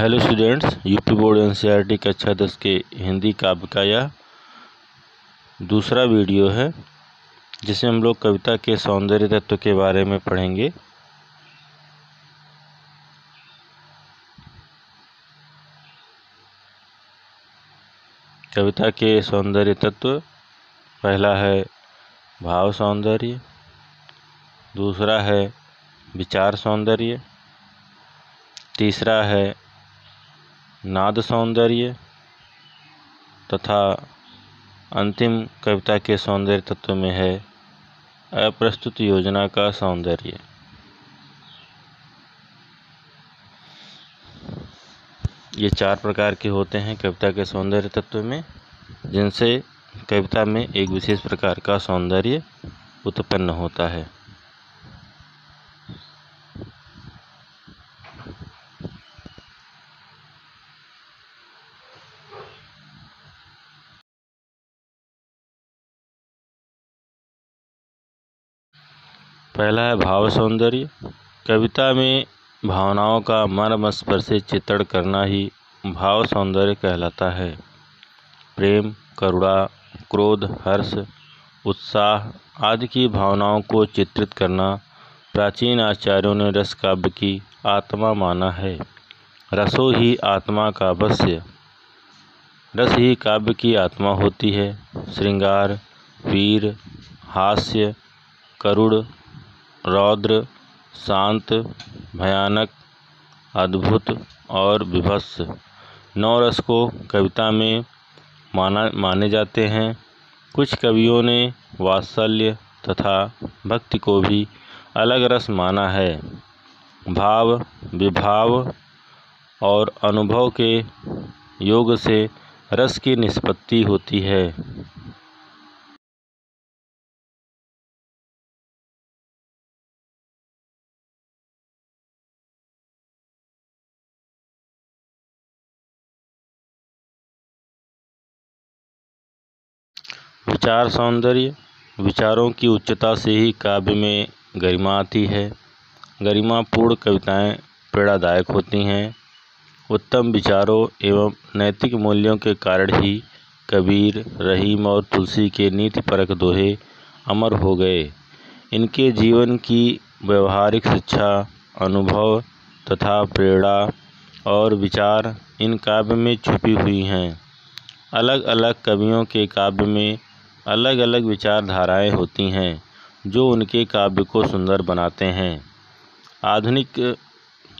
Hello students, UP board NCERT कक्षा 10 के हिंदी काव्य का यह दूसरा वीडियो है जिसमें हम लोग कविता के सौंदर्य तत्व के बारे में पढ़ेंगे। कविता के सौंदर्य तत्व, पहला है भाव सौंदर्य, दूसरा है विचार सौंदर्य, तीसरा है नाद सौंदर्य तथा अंतिम कविता के सौंदर्य तत्व में है अप्रस्तुत योजना का सौंदर्य। ये चार प्रकार के होते हैं कविता के सौंदर्य तत्व में, जिनसे कविता में एक विशेष प्रकार का सौंदर्य उत्पन्न होता है। पहला है भाव सौंदर्य। कविता में भावनाओं का मर्म स्पर्श से चित्रण करना ही भाव सौंदर्य कहलाता है। प्रेम, करुणा, क्रोध, हर्ष, उत्साह आदि की भावनाओं को चित्रित करना प्राचीन आचार्यों ने रस काव्य की आत्मा माना है। रसो ही आत्मा का वश्य, रस ही काव्य की आत्मा होती है। श्रृंगार, वीर, हास्य, करुण, रौद्र, शांत, भयानक, अद्भुत और विभत्स 9 रस को कविता में माने जाते हैं। कुछ कवियों ने वात्सल्य तथा भक्ति को भी अलग रस माना है। भाव, विभाव और अनुभव के योग से रस की निष्पत्ति होती है। विचार सौंदर्य, विचारों की उच्चता से ही काव्य में गरिमा आती है। गरिमापूर्ण कविताएं प्रेरणादायक होती हैं। उत्तम विचारों एवं नैतिक मूल्यों के कारण ही कबीर, रहीम और तुलसी के नीतिपरक दोहे अमर हो गए। इनके जीवन की व्यवहारिक शिक्षा, अनुभव तथा प्रेरणा और विचार इन काव्य में छुपी हुई हैं। अलग अलग कवियों के काव्य में अलग अलग विचारधाराएं होती हैं जो उनके काव्य को सुंदर बनाते हैं। आधुनिक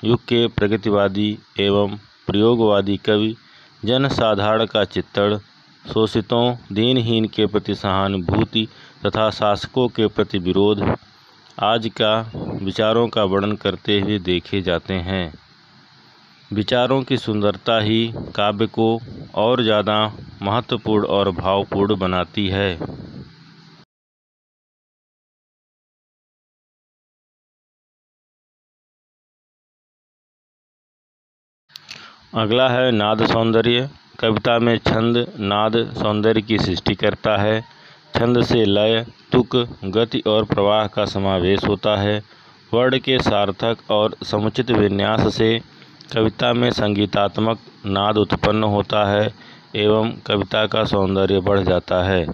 युग के प्रगतिवादी एवं प्रयोगवादी कवि जनसाधारण का चित्रण, शोषितों, दीनहीन के प्रति सहानुभूति तथा शासकों के प्रति विरोध आज का विचारों का वर्णन करते हुए देखे जाते हैं। विचारों की सुंदरता ही काव्य को और ज़्यादा महत्वपूर्ण और भावपूर्ण बनाती है। अगला है नाद सौंदर्य। कविता में छंद नाद सौंदर्य की सृष्टि करता है। छंद से लय, तुक, गति और प्रवाह का समावेश होता है। वर्ण के सार्थक और समुचित विन्यास से कविता में संगीतात्मक नाद उत्पन्न होता है एवं कविता का सौंदर्य बढ़ जाता है।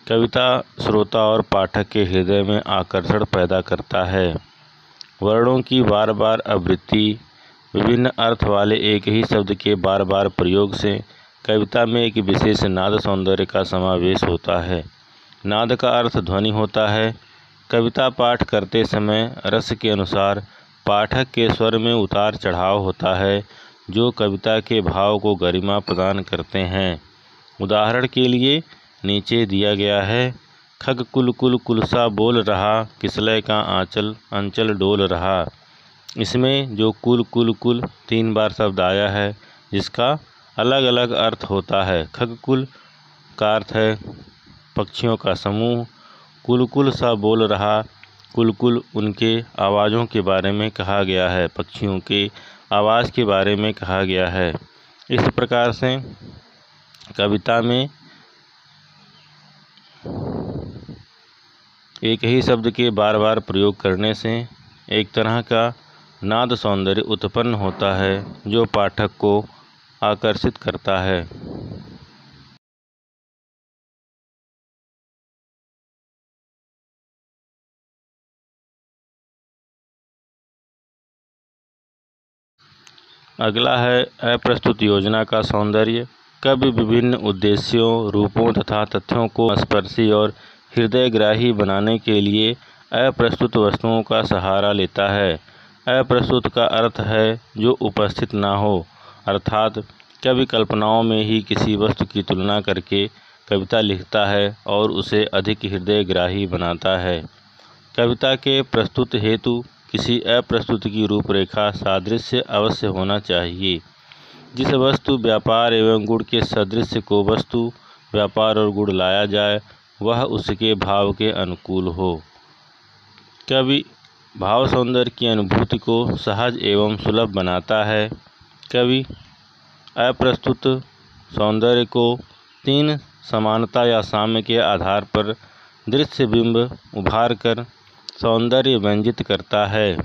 कविता श्रोता और पाठक के हृदय में आकर्षण पैदा करता है। वर्णों की बार बार आवृत्ति, विभिन्न अर्थ वाले एक ही शब्द के बार बार प्रयोग से कविता में एक विशेष नाद सौंदर्य का समावेश होता है। नाद का अर्थ ध्वनि होता है। कविता पाठ करते समय रस के अनुसार पाठक के स्वर में उतार चढ़ाव होता है जो कविता के भाव को गरिमा प्रदान करते हैं। उदाहरण के लिए नीचे दिया गया है। खग कुल कुल कुलसा बोल रहा, किसलय का आंचल अंचल डोल रहा। इसमें जो कुल कुल कुल 3 बार शब्द आया है जिसका अलग अलग अर्थ होता है। खग कुल का अर्थ है पक्षियों का समूह। कुल कुल सा बोल रहा, कुल कुल उनके आवाज़ों के बारे में कहा गया है, पक्षियों के आवाज़ के बारे में कहा गया है। इस प्रकार से कविता में एक ही शब्द के बार बार प्रयोग करने से एक तरह का नाद सौंदर्य उत्पन्न होता है जो पाठक को आकर्षित करता है। अगला है अप्रस्तुत योजना का सौंदर्य। कवि विभिन्न उद्देश्यों, रूपों तथा तथ्यों को स्पर्शी और हृदयग्राही बनाने के लिए अप्रस्तुत वस्तुओं का सहारा लेता है। अप्रस्तुत का अर्थ है जो उपस्थित ना हो, अर्थात कवि कल्पनाओं में ही किसी वस्तु की तुलना करके कविता लिखता है और उसे अधिक हृदयग्राही बनाता है। कविता के प्रस्तुत हेतु किसी अप्रस्तुत की रूपरेखा सादृश्य अवश्य होना चाहिए। जिस वस्तु, व्यापार एवं गुण के सदृश्य को वस्तु, व्यापार और गुण लाया जाए, वह उसके भाव के अनुकूल हो। कवि भाव सौंदर्य की अनुभूति को सहज एवं सुलभ बनाता है। कवि अप्रस्तुत सौंदर्य को 3 समानता या साम्य के आधार पर दृश्य बिंब उभार कर सौंदर्य व्यंजित करता है।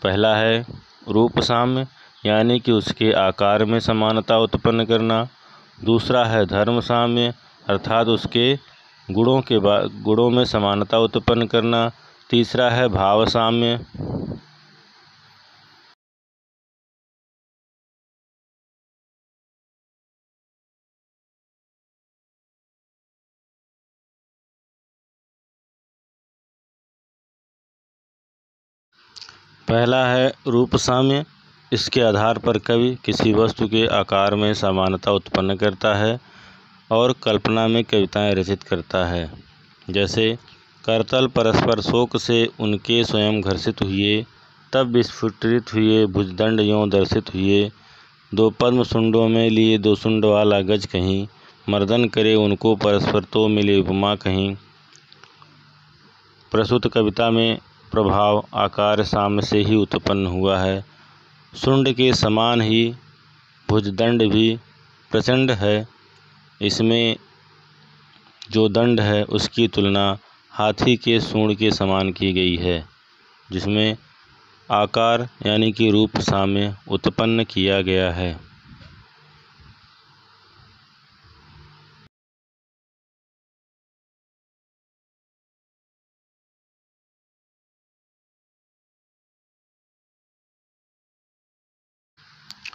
पहला है रूप साम्य, यानी कि उसके आकार में समानता उत्पन्न करना। दूसरा है धर्म साम्य, अर्थात उसके गुणों में समानता उत्पन्न करना। तीसरा है भाव साम्य। पहला है रूप साम्य। इसके आधार पर कवि किसी वस्तु के आकार में समानता उत्पन्न करता है और कल्पना में कविताएं रचित करता है। जैसे करतल परस्पर शोक से उनके स्वयं घर्षित हुए, तब विस्फुटित हुए भुजदंड यों दर्शित हुए। 2 पद्म सुंडों में लिए 2 सुंड वाला गज कहीं, मर्दन करे उनको परस्पर तो मिले उपमा कहीं। प्रस्तुत कविता में प्रभाव आकार साम्य से ही उत्पन्न हुआ है। सुंड के समान ही भुजदंड भी प्रचंड है। इसमें जो दंड है उसकी तुलना हाथी के सूंड के समान की गई है, जिसमें आकार यानी कि रूप साम्य उत्पन्न किया गया है।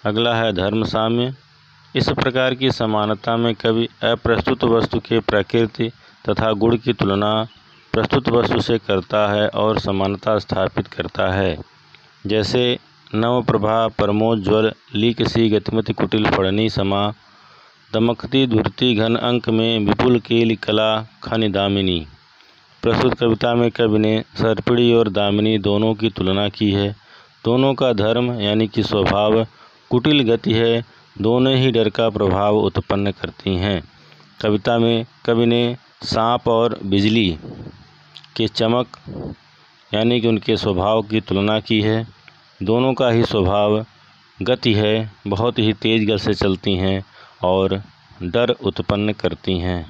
अगला है धर्म साम्य। इस प्रकार की समानता में कवि अप्रस्तुत वस्तु के प्रकृति तथा गुण की तुलना प्रस्तुत वस्तु से करता है और समानता स्थापित करता है। जैसे नवप्रभा परमोज्ज्वल लीकसी गतिमति कुटिल फड़नी समा, दमकती धुरती घन अंक में विपुल केली कला खनि दामिनी। प्रस्तुत कविता में कवि ने सर्पिणी और दामिनी दोनों की तुलना की है। दोनों का धर्म यानी कि स्वभाव कुटिल गति है, दोनों ही डर का प्रभाव उत्पन्न करती हैं। कविता में कवि ने सांप और बिजली के चमक यानी कि उनके स्वभाव की तुलना की है। दोनों का ही स्वभाव गति है, बहुत ही तेज गति से चलती हैं और डर उत्पन्न करती हैं।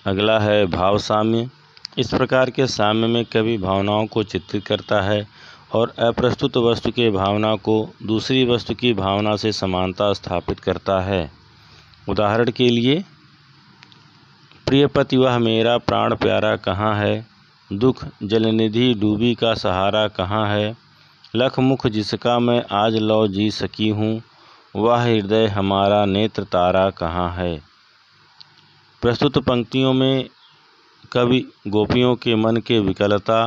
अगला है भाव साम्य। इस प्रकार के साम्य में कवि भावनाओं को चित्रित करता है और अप्रस्तुत वस्तु के भावना को दूसरी वस्तु की भावना से समानता स्थापित करता है। उदाहरण के लिए, प्रियपति वह मेरा प्राण प्यारा कहाँ है, दुख जलनिधि डूबी का सहारा कहाँ है, लख मुख जिसका मैं आज लौ जी सकी हूँ, वह हृदय हमारा नेत्र तारा कहाँ है। प्रस्तुत पंक्तियों में कवि गोपियों के मन के विकलता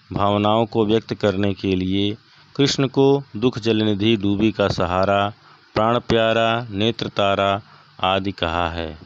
भावनाओं को व्यक्त करने के लिए कृष्ण को दुख जलनिधि डूबी का सहारा, प्राण प्यारा, नेत्र तारा आदि कहा है।